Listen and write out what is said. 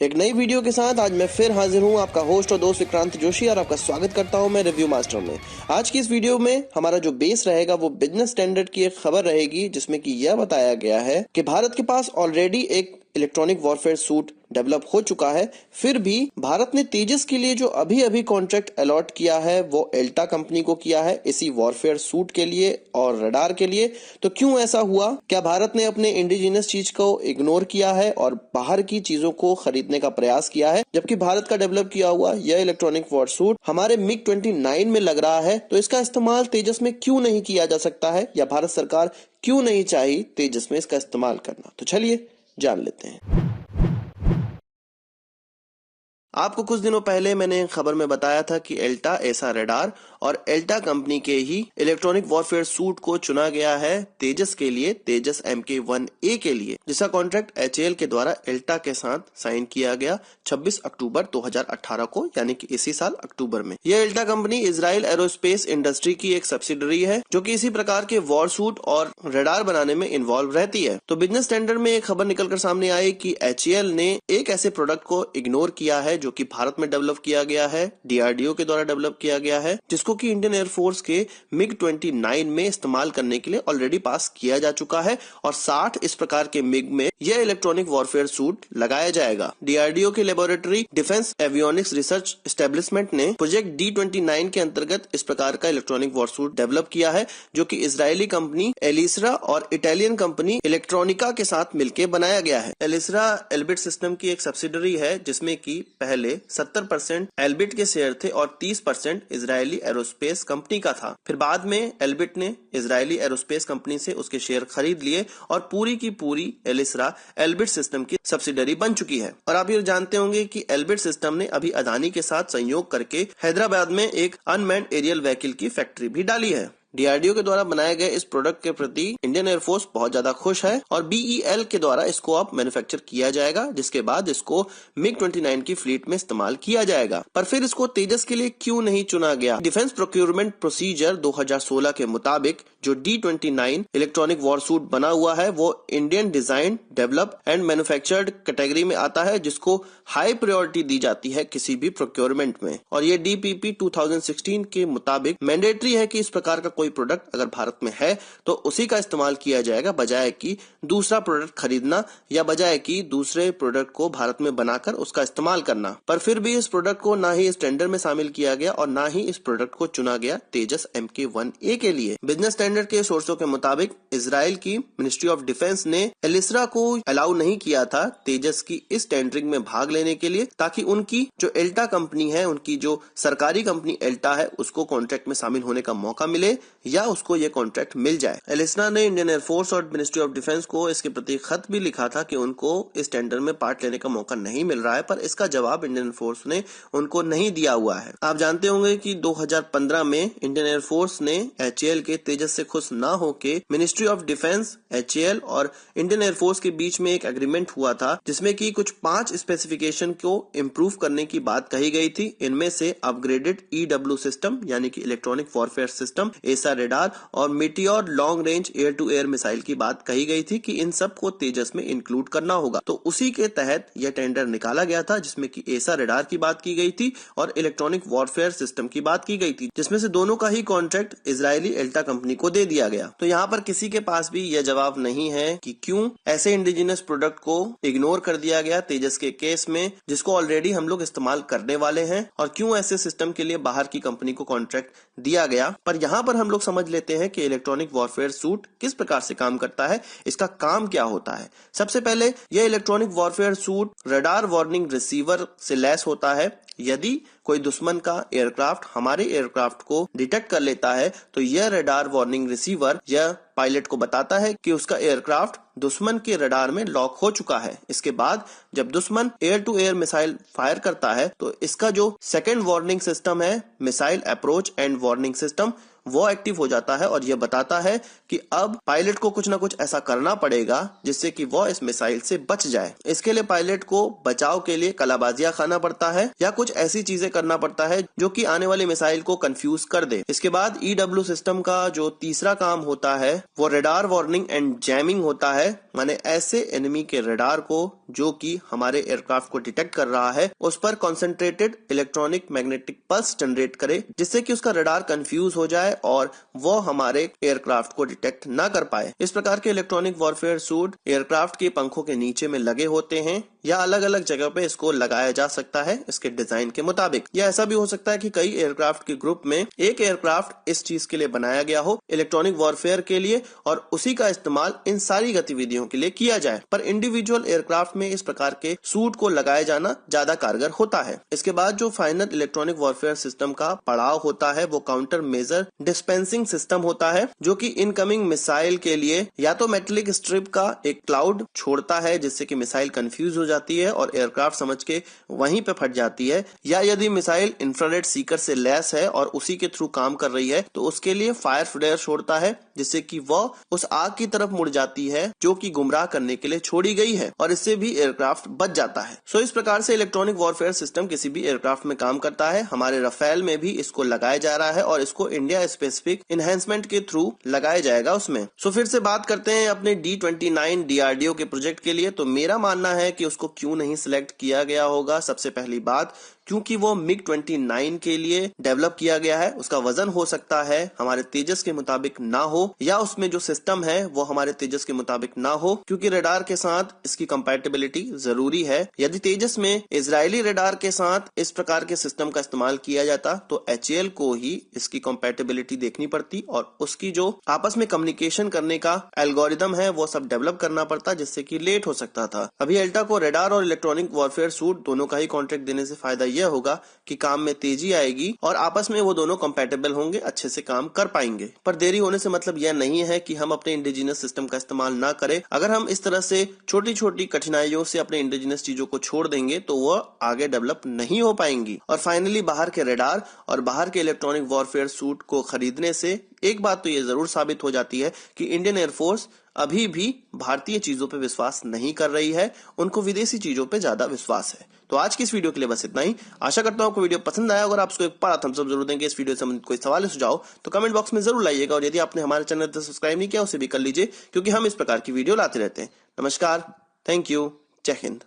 एक नई वीडियो के साथ आज मैं फिर हाजिर हूं, आपका होस्ट और दोस्त विक्रांत जोशी, और आपका स्वागत करता हूं मैं रिव्यू मास्टर में। आज की इस वीडियो में हमारा जो बेस रहेगा वो बिजनेस स्टैंडर्ड की एक खबर रहेगी, जिसमें कि यह बताया गया है कि भारत के पास ऑलरेडी एक इलेक्ट्रॉनिक वॉरफेयर सूट डेवलप हो चुका है। फिर भी भारत ने तेजस के लिए जो अभी अभी कॉन्ट्रैक्ट अलॉट किया है वो एल्टा कंपनी को किया है इसी वॉरफेयर सूट के लिए और रडार के लिए। तो क्यों ऐसा हुआ? क्या भारत ने अपने इंडिजिनस चीज को इग्नोर किया है और बाहर की चीजों को खरीदने का प्रयास किया है, जबकि भारत का डेवलप किया हुआ यह इलेक्ट्रॉनिक वॉर सूट हमारे MiG-29 में लग रहा है? तो इसका इस्तेमाल तेजस में क्यों नहीं किया जा सकता है, या भारत सरकार क्यों नहीं चाही तेजस में इसका इस्तेमाल करना? तो चलिए जान लेते हैं। आपको कुछ दिनों पहले मैंने खबर में बताया था कि एल्टा एसा रडार और एल्टा कंपनी के ही इलेक्ट्रॉनिक वॉरफेयर सूट को चुना गया है तेजस के लिए, तेजस MK1A के लिए, जिसका कॉन्ट्रैक्ट HAL के द्वारा एल्टा के साथ साइन किया गया 26 अक्टूबर 2018 को, यानी कि इसी साल अक्टूबर में। यह Elta company Israel aerospace industry की एक सब्सिडरी है जो कि इसी प्रकार के वॉर सूट और रडार बनाने में इन्वॉल्व रहती है। तो बिजनेस स्टैंडर्ड में एक खबर निकलकर सामने आई कि HAL ने एक ऐसे प्रोडक्ट को इग्नोर किया है जो कि भारत में डेवलप किया गया है, DRDO के द्वारा डेवलप किया गया है, जिसको कि इंडियन एयरफोर्स के MiG-29 में इस्तेमाल करने के लिए ऑलरेडी पास किया जा चुका है, और 60 इस प्रकार के MiG में यह इलेक्ट्रॉनिक वॉरफेयर सूट लगाया जाएगा। DRDO के laboratory defence avionics research establishment ने प्रोजेक्ट D29 के अंतर्गत इस प्रकार का इलेक्ट्रॉनिक वॉर सूट डेवलप किया है, जो कि इजरायली कंपनी एलिसरा और इटालियन कंपनी इलेक्ट्रॉनिका के साथ मिलकर बनाया गया है। एलिसरा एल्बिट सिस्टम की एक सब्सिडरी है, जिसमें की पहले 70% एल्बिट के शेयर थे और 30% इजरायली एरोस्पेस कंपनी का था। फिर बाद में एल्बिट ने इजरायली एरोस्पेस कंपनी से उसके शेयर खरीद लिए और पूरी की पूरी एलिसरा एल्बिट सिस्टम की सब्सिडरी बन चुकी है। और आप ये जानते होंगे कि एल्बिट सिस्टम ने अभी अदानी के साथ संयोग करके हैदराबाद में एक अनमैन्ड एरियल व्हीकल की फैक्ट्री भी डाली है। DRDO के द्वारा बनाए गए इस प्रोडक्ट के प्रति इंडियन एयरफोर्स बहुत ज्यादा खुश है और BEL के द्वारा इसको अब मैन्युफैक्चर किया जाएगा, जिसके बाद इसको MiG-29 की फ्लीट में इस्तेमाल किया जाएगा। पर फिर इसको तेजस के लिए क्यों नहीं चुना गया? डिफेंस प्रोक्योरमेंट प्रोसीजर 2016 के मुताबिक जो D29 इलेक्ट्रॉनिक वॉर सूट बना हुआ है वो Indian design, develop and manufactured category में आता है, जिसको हाई प्रायोरिटी दी जाती है किसी भी प्रोक्योरमेंट में। और ये DPP 2016 के मुताबिक मैंडेटरी है कि इस प्रकार का प्रोडक्ट अगर भारत में है तो उसी का इस्तेमाल किया जाएगा, बजाय कि दूसरा प्रोडक्ट खरीदना या बजाय कि दूसरे प्रोडक्ट को भारत में बनाकर उसका इस्तेमाल करना। पर फिर भी इस प्रोडक्ट को ना ही इस टेंडर में शामिल किया गया और ना ही इस प्रोडक्ट को चुना गया तेजस MK1A के लिए। बिजनेस स्टैंडर्ड के सोर्सों के मुताबिक इजराइल की मिनिस्ट्री ऑफ डिफेंस ने एलिसरा को अलाउ नहीं किया था तेजस की इस टेंडरिंग में भाग लेने के लिए, ताकि उनकी जो एल्टा कंपनी है, उनकी जो सरकारी कंपनी एल्टा है, उसको कॉन्ट्रैक्ट में शामिल होने का मौका मिले या उसको ये कॉन्ट्रैक्ट मिल जाए। एलिसरा ने इंडियन एयरफोर्स और मिनिस्ट्री ऑफ डिफेंस को इसके प्रति खत भी लिखा था कि उनको इस टेंडर में पार्ट लेने का मौका नहीं मिल रहा है, पर इसका जवाब इंडियन एयरफोर्स ने उनको नहीं दिया हुआ है। आप जानते होंगे कि 2015 में इंडियन एयरफोर्स ने HAL के तेजस से खुश न होके मिनिस्ट्री ऑफ डिफेंस, HAL और इंडियन एयरफोर्स के बीच में एक एग्रीमेंट हुआ था, जिसमें की कुछ 5 स्पेसिफिकेशन को इम्प्रूव करने की बात कही गई थी। इनमें से अपग्रेडेड EW सिस्टम यानी कि electronic warfare system, AESA radar और Meteor long range air to air missile की बात कही गई थी कि इन सब को तेजस में इंक्लूड करना होगा। तो उसी के तहत यह टेंडर निकाला गया था, जिसमें कि एसा रडार की बात की गई थी और इलेक्ट्रॉनिक वॉरफेयर सिस्टम की बात की गई थी, जिसमें से दोनों का ही कॉन्ट्रैक्ट इजरायली एल्टा कंपनी को दे दिया गया। तो यहाँ पर किसी के पास भी यह जवाब नहीं है कि क्यों ऐसे इंडिजिनस प्रोडक्ट को इग्नोर कर दिया गया तेजस के केस में, जिसको ऑलरेडी हम लोग इस्तेमाल करने वाले हैं, और क्यों ऐसे सिस्टम के लिए बाहर की कंपनी को कॉन्ट्रैक्ट दिया गया। पर यहाँ पर हम लोग समझ लेते हैं कि इलेक्ट्रॉनिक वॉरफेयर सूट किस प्रकार से काम करता है, इसका काम क्या होता है। सबसे पहले यह electronic warfare suit radar warning receiver से लैस होता है। यदि कोई दुश्मन का एयरक्राफ्ट हमारे एयरक्राफ्ट को डिटेक्ट कर लेता है तो यह रडार वार्निंग रिसीवर यह पायलट को बताता है कि उसका एयरक्राफ्ट दुश्मन के रडार में लॉक हो चुका है। इसके बाद जब दुश्मन air to air missile fire करता है तो इसका जो सेकेंड वार्निंग सिस्टम है, missile approach and warning system, वो एक्टिव हो जाता है और यह बताता है कि अब पायलट को कुछ ना कुछ ऐसा करना पड़ेगा जिससे कि वो इस मिसाइल से बच जाए। इसके लिए पायलट को बचाव के लिए कलाबाजियां खाना पड़ता है या कुछ ऐसी चीजें करना पड़ता है जो कि आने वाली मिसाइल को कंफ्यूज कर दे। इसके बाद EW सिस्टम का जो तीसरा काम होता है वो रडार वार्निंग एंड जैमिंग होता है, माने ऐसे एनिमी के रडार को जो कि हमारे एयरक्राफ्ट को डिटेक्ट कर रहा है उस पर concentrated electronic magnetic pulse generate करे जिससे कि उसका रडार कंफ्यूज हो जाए और वो हमारे एयरक्राफ्ट को डिटेक्ट ना कर पाए। इस प्रकार के इलेक्ट्रॉनिक वॉरफेयर सूट एयरक्राफ्ट के पंखों के नीचे में लगे होते हैं या अलग अलग जगह पे इसको लगाया जा सकता है इसके डिजाइन के मुताबिक, या ऐसा भी हो सकता है कि कई एयरक्राफ्ट के ग्रुप में एक एयरक्राफ्ट इस चीज के लिए बनाया गया हो इलेक्ट्रॉनिक वॉरफेयर के लिए और उसी का इस्तेमाल इन सारी गतिविधियों के लिए किया जाए। पर इंडिविजुअल एयरक्राफ्ट में इस प्रकार के सूट को लगाया जाना ज्यादा कारगर होता है। इसके बाद जो फाइनल इलेक्ट्रॉनिक वॉरफेयर सिस्टम का पड़ाव होता है वो काउंटर मेजर डिस्पेंसिंग सिस्टम होता है जो कि इनकमिंग मिसाइल के लिए या तो मेटेलिक स्ट्रिप का एक क्लाउड छोड़ता है जिससे कि मिसाइल कंफ्यूज हो जाती है और एयरक्राफ्ट समझ के वहीं पे फट जाती है, या यदि मिसाइल इंफ्रारेड सीकर से लैस है और उसी के थ्रू काम कर रही है तो उसके लिए फायर फ्लेयर छोड़ता है जिससे कि वह उस आग की तरफ मुड़ जाती है जो कि गुमराह करने के लिए छोड़ी गई है और इससे भी एयरक्राफ्ट बच जाता है। सो इस प्रकार से इलेक्ट्रॉनिक वॉरफेयर सिस्टम किसी भी एयरक्राफ्ट में काम करता है। हमारे राफेल में भी इसको लगाया जा रहा है और इसको इंडिया स्पेसिफिक इनहेंसमेंट के थ्रू लगाया जाएगा उसमें। सो फिर से बात करते हैं अपने D-29 DRDO के प्रोजेक्ट के लिए। तो मेरा मानना है कि उसको क्यों नहीं सिलेक्ट किया गया होगा। सबसे पहली बात क्योंकि वो MiG-29 के लिए डेवलप किया गया है, उसका वजन हो सकता है हमारे तेजस के मुताबिक ना हो या उसमें जो सिस्टम है वो हमारे तेजस के मुताबिक ना हो क्योंकि रडार के साथ इसकी कंपैटिबिलिटी जरूरी है। यदि तेजस में इजरायली रडार के साथ इस प्रकार के सिस्टम का इस्तेमाल किया जाता तो HAL को ही इसकी कंपैटिबिलिटी देखनी पड़ती और उसकी जो आपस में कम्युनिकेशन करने का एल्गोरिदम है वो सब डेवलप करना पड़ता जिससे कि लेट हो सकता था। अभी एल्टा को रडार और इलेक्ट्रॉनिक वॉरफेयर सूट दोनों का ही कॉन्ट्रैक्ट देने से फायदा यह होगा कि काम में तेजी आएगी और आपस में वो दोनों कंपैटिबल होंगे, अच्छे से काम कर पाएंगे। पर देरी होने से मतलब यह नहीं है कि हम अपने इंडिजिनस सिस्टम का इस्तेमाल ना करें। अगर हम इस तरह से छोटी छोटी कठिनाइयों से अपने इंडिजिनस चीजों को छोड़ देंगे तो वो आगे डेवलप नहीं हो पाएंगी। और फाइनली बाहर के रडार और बाहर के इलेक्ट्रॉनिक वॉरफेयर सूट को खरीदने से एक बात तो ये जरूर साबित हो जाती है कि इंडियन एयरफोर्स अभी भी भारतीय चीजों पे विश्वास नहीं कर रही है, उनको विदेशी चीजों पे ज्यादा विश्वास है। तो आज की इस वीडियो के लिए बस इतना ही। आशा करता हूं आपको वीडियो पसंद आया। अगर आपको एक बड़ा थम्स अप जरूर देंगे। इस वीडियो से संबंधित कोई सवाल सुझाव तो कमेंट बॉक्स में जरूर लाइएगा और यदि आपने हमारे चैनल को सब्सक्राइब नहीं किया उसे भी कर लीजिए क्योंकि हम इस प्रकार की वीडियो लाते रहते हैं। नमस्कार, थैंक यू, जय हिंद।